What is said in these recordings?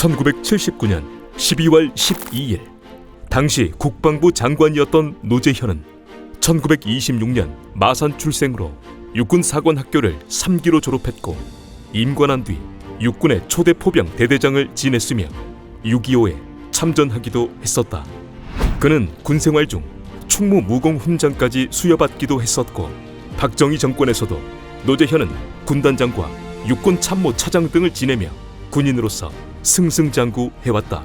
1979년 12월 12일 당시 국방부 장관이었던 노재현은 1926년 마산 출생으로 육군사관학교를 3기로 졸업했고 임관한 뒤 육군의 초대 포병 대대장을 지냈으며 6.25에 참전하기도 했었다. 그는 군생활 중 충무무공훈장까지 수여받기도 했었고 박정희 정권에서도 노재현은 군단장과 육군참모차장 등을 지내며 군인으로서 승승장구해왔다.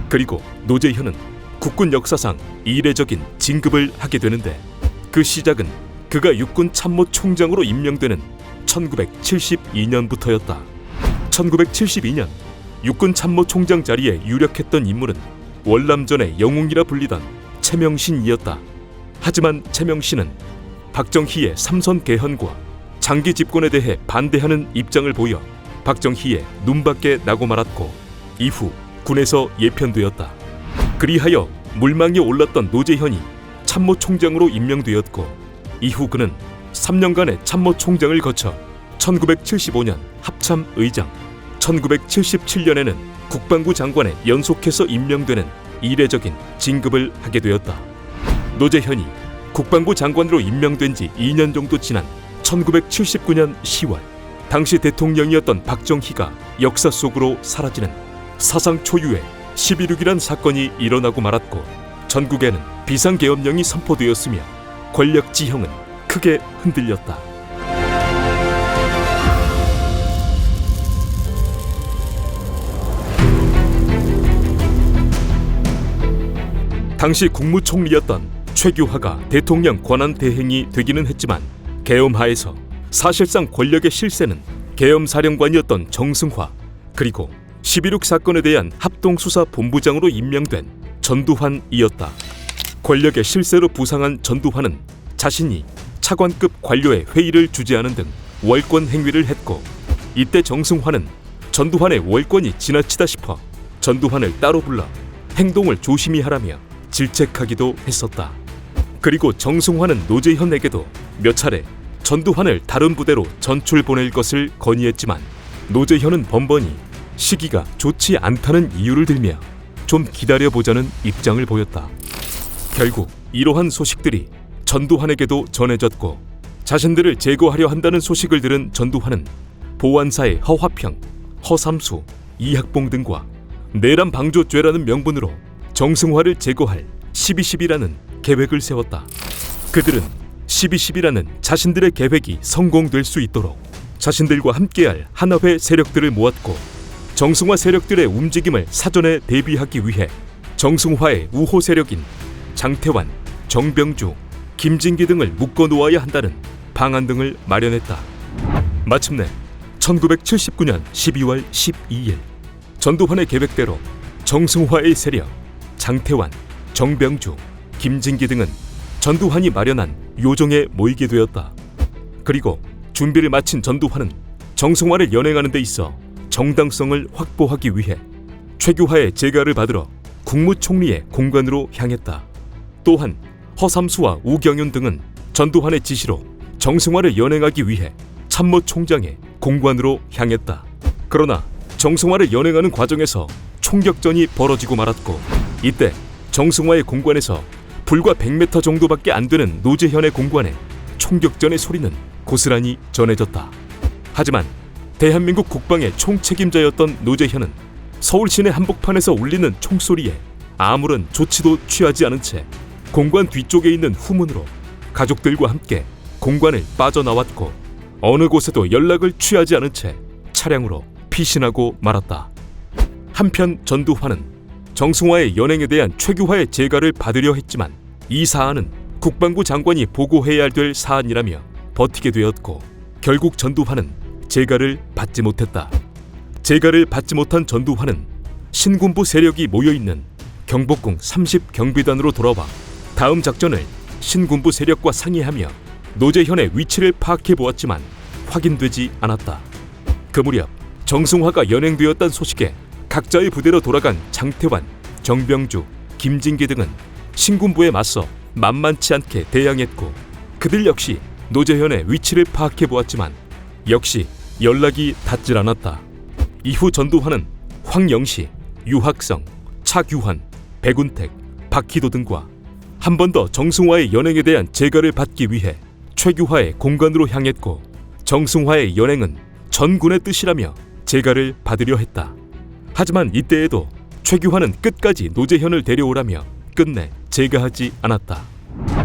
그리고 노재현은 국군 역사상 이례적인 진급을 하게 되는데 그 시작은 그가 육군 참모총장으로 임명되는 1972년부터였다. 1972년 육군 참모총장 자리에 유력했던 인물은 월남전의 영웅이라 불리던 최명신이었다. 하지만 최명신은 박정희의 삼선 개헌과 장기 집권에 대해 반대하는 입장을 보여 박정희의 눈밖에 나고 말았고 이후 군에서 예편되었다. 그리하여 물망에 올랐던 노재현이 참모총장으로 임명되었고 이후 그는 3년간의 참모총장을 거쳐 1975년 합참의장, 1977년에는 국방부 장관에 연속해서 임명되는 이례적인 진급을 하게 되었다. 노재현이 국방부 장관으로 임명된 지 2년 정도 지난 1979년 10월 당시 대통령이었던 박정희가 역사 속으로 사라지는 사상 초유의 11.6이란 사건이 일어나고 말았고 전국에는 비상계엄령이 선포되었으며 권력 지형은 크게 흔들렸다. 당시 국무총리였던 최규하가 대통령 권한대행이 되기는 했지만 계엄하에서 사실상 권력의 실세는 계엄사령관이었던 정승화 그리고 11.6 사건에 대한 합동수사본부장으로 임명된 전두환이었다. 권력의 실세로 부상한 전두환은 자신이 차관급 관료의 회의를 주재하는 등 월권 행위를 했고 이때 정승화는 전두환의 월권이 지나치다 싶어 전두환을 따로 불러 행동을 조심히 하라며 질책하기도 했었다. 그리고 정승화는 노재현에게도 몇 차례 전두환을 다른 부대로 전출 보낼 것을 건의했지만 노재현은 번번이 시기가 좋지 않다는 이유를 들며 좀 기다려보자는 입장을 보였다. 결국 이러한 소식들이 전두환에게도 전해졌고 자신들을 제거하려 한다는 소식을 들은 전두환은 보안사의 허화평, 허삼수, 이학봉 등과 내란방조죄라는 명분으로 정승화를 제거할 12.12라는 계획을 세웠다. 그들은 12.12라는 자신들의 계획이 성공될 수 있도록 자신들과 함께할 하나회 세력들을 모았고 정승화 세력들의 움직임을 사전에 대비하기 위해 정승화의 우호 세력인 장태환, 정병주, 김진기 등을 묶어놓아야 한다는 방안 등을 마련했다. 마침내 1979년 12월 12일 전두환의 계획대로 정승화의 세력, 장태환, 정병주, 김진기 등은 전두환이 마련한 요정에 모이게 되었다. 그리고 준비를 마친 전두환은 정승화를 연행하는 데 있어 정당성을 확보하기 위해 최규하의 재가를 받으러 국무총리의 공관으로 향했다. 또한 허삼수와 우경윤 등은 전두환의 지시로 정승화를 연행하기 위해 참모총장의 공관으로 향했다. 그러나 정승화를 연행하는 과정에서 총격전이 벌어지고 말았고 이때 정승화의 공관에서 불과 100m 정도밖에 안 되는 노재현의 공관에 총격전의 소리는 고스란히 전해졌다. 하지만 대한민국 국방의 총책임자였던 노재현은 서울 시내 한복판에서 울리는 총소리에 아무런 조치도 취하지 않은 채 공관 뒤쪽에 있는 후문으로 가족들과 함께 공관을 빠져나왔고 어느 곳에도 연락을 취하지 않은 채 차량으로 피신하고 말았다. 한편 전두환은 정승화의 연행에 대한 최규하의 재가를 받으려 했지만 이 사안은 국방부 장관이 보고해야 될 사안이라며 버티게 되었고 결국 전두환은 재가를 받지 못했다. 재가를 받지 못한 전두환은 신군부 세력이 모여있는 경복궁 30경비단으로 돌아와 다음 작전을 신군부 세력과 상의하며 노재현의 위치를 파악해보았지만 확인되지 않았다. 그 무렵 정승화가 연행되었다는 소식에 각자의 부대로 돌아간 장태환, 정병주, 김진기 등은 신군부에 맞서 만만치 않게 대항했고 그들 역시 노재현의 위치를 파악해보았지만 역시 연락이 닿질 않았다. 이후 전두환은 황영시, 유학성, 차규환, 백운택, 박희도 등과 한 번 더 정승화의 연행에 대한 재가를 받기 위해 최규하의 공관으로 향했고, 정승화의 연행은 전군의 뜻이라며 재가를 받으려 했다. 하지만 이때에도 최규하는 끝까지 노재현을 데려오라며 끝내 재가하지 않았다.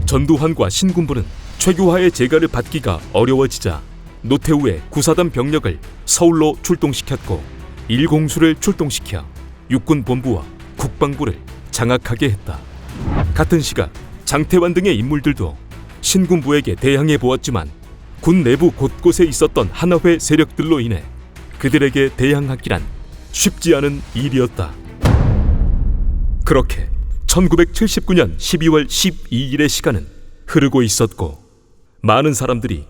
전두환과 신군부는 최규하의 재가를 받기가 어려워지자 노태우의 구사단 병력을 서울로 출동시켰고, 일공수를 출동시켜 육군본부와 국방부를 장악하게 했다. 같은 시각 장태환 등의 인물들도 신군부에게 대항해 보았지만 군 내부 곳곳에 있었던 하나회 세력들로 인해 그들에게 대항하기란 쉽지 않은 일이었다. 그렇게 1979년 12월 12일의 시간은 흐르고 있었고, 많은 사람들이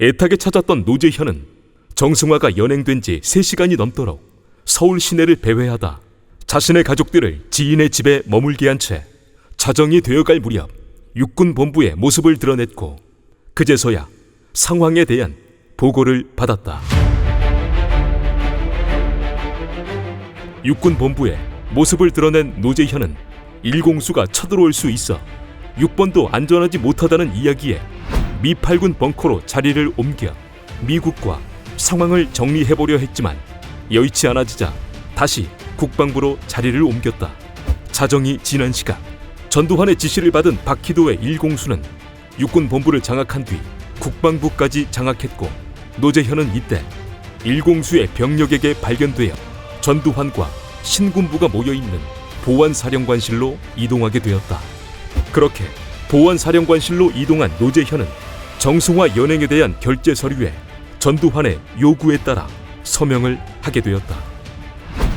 애타게 찾았던 노재현은 정승화가 연행된 지 3시간이 넘도록 서울 시내를 배회하다 자신의 가족들을 지인의 집에 머물게 한 채 자정이 되어갈 무렵 육군본부의 모습을 드러냈고, 그제서야 상황에 대한 보고를 받았다. 육군본부에 모습을 드러낸 노재현은 일공수가 쳐들어올 수 있어 6번도 안전하지 못하다는 이야기에 미 8군 벙커로 자리를 옮겨 미국과 상황을 정리해보려 했지만 여의치 않아지자 다시 국방부로 자리를 옮겼다. 자정이 지난 시각 전두환의 지시를 받은 박희도의 일공수는 육군본부를 장악한 뒤 국방부까지 장악했고, 노재현은 이때 일공수의 병력에게 발견되어 전두환과 신군부가 모여있는 보안사령관실로 이동하게 되었다. 그렇게 보안사령관실로 이동한 노재현은 정승화 연행에 대한 결재 서류에 전두환의 요구에 따라 서명을 하게 되었다.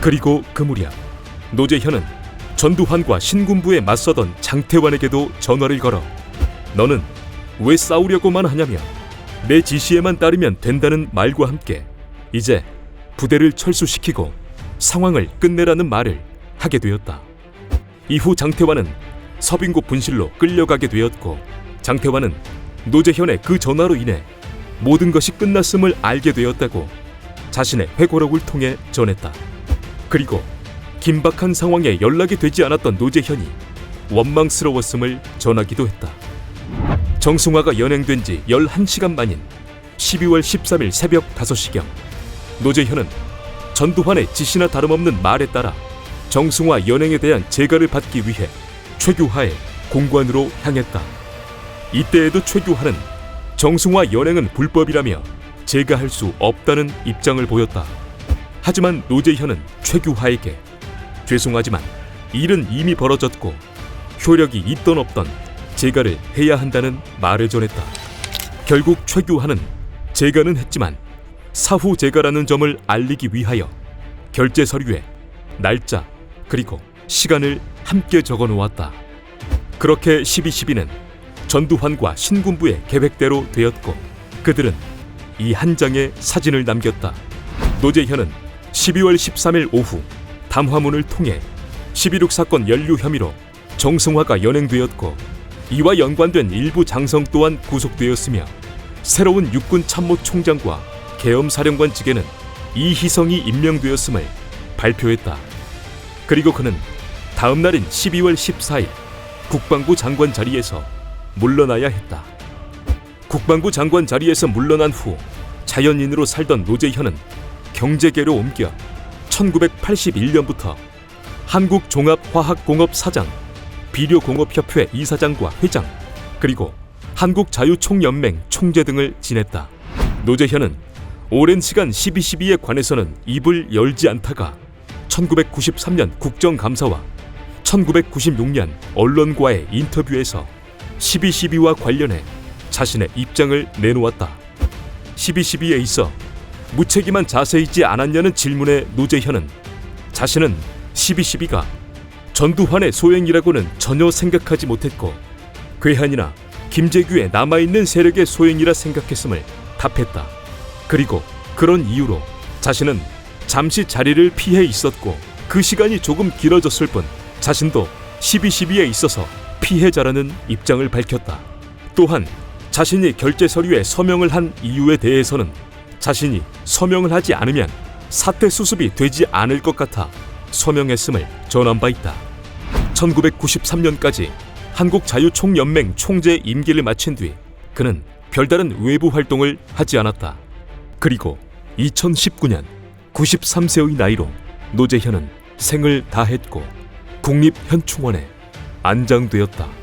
그리고 그 무렵 노재현은 전두환과 신군부에 맞서던 장태환에게도 전화를 걸어 너는 왜 싸우려고만 하냐며 내 지시에만 따르면 된다는 말과 함께 이제 부대를 철수시키고 상황을 끝내라는 말을 하게 되었다. 이후 장태환은 서빙고 분실로 끌려가게 되었고, 장태환은 노재현의 그 전화로 인해 모든 것이 끝났음을 알게 되었다고 자신의 회고록을 통해 전했다. 그리고 긴박한 상황에 연락이 되지 않았던 노재현이 원망스러웠음을 전하기도 했다. 정승화가 연행된 지 11시간 만인 12월 13일 새벽 5시경 노재현은 전두환의 지시나 다름없는 말에 따라 정승화 연행에 대한 재가를 받기 위해 최규하의 공관으로 향했다. 이때에도 최규하는 정승화 연행은 불법이라며 재가할 수 없다는 입장을 보였다. 하지만 노재현은 최규하에게 죄송하지만 일은 이미 벌어졌고 효력이 있던 없던 재가를 해야 한다는 말을 전했다. 결국 최규하는 재가는 했지만 사후 재가라는 점을 알리기 위하여 결재 서류에 날짜 그리고 시간을 함께 적어 놓았다. 그렇게 12.12는 전두환과 신군부의 계획대로 되었고, 그들은 이 한 장의 사진을 남겼다. 노재현은 12월 13일 오후 담화문을 통해 12.6 사건 연루 혐의로 정승화가 연행되었고, 이와 연관된 일부 장성 또한 구속되었으며 새로운 육군 참모총장과 계엄사령관직에는 이희성이 임명되었음을 발표했다. 그리고 그는 다음 날인 12월 14일 국방부 장관 자리에서 물러나야 했다. 국방부 장관 자리에서 물러난 후 자연인으로 살던 노재현은 경제계로 옮겨 1981년부터 한국종합화학공업사장, 비료공업협회 이사장과 회장, 그리고 한국자유총연맹 총재 등을 지냈다. 노재현은 오랜 시간 12.12에 관해서는 입을 열지 않다가 1993년 국정감사와 1996년 언론과의 인터뷰에서 12.12와 관련해 자신의 입장을 내놓았다. 12.12에 있어 무책임한 자세이지 않았냐는 질문에 노재현은 자신은 12.12가 전두환의 소행이라고는 전혀 생각하지 못했고 괴한이나 김재규에 남아있는 세력의 소행이라 생각했음을 답했다. 그리고 그런 이유로 자신은 잠시 자리를 피해 있었고 그 시간이 조금 길어졌을 뿐 자신도 12.12에 있어서 피해자라는 입장을 밝혔다. 또한 자신이 결재 서류에 서명을 한 이유에 대해서는 자신이 서명을 하지 않으면 사퇴 수습이 되지 않을 것 같아 서명했음을 전한 바 있다. 1993년까지 한국자유총연맹 총재 임기를 마친 뒤 그는 별다른 외부 활동을 하지 않았다. 그리고 2019년 93세의 나이로 노재현은 생을 다했고 국립현충원에 안장되었다.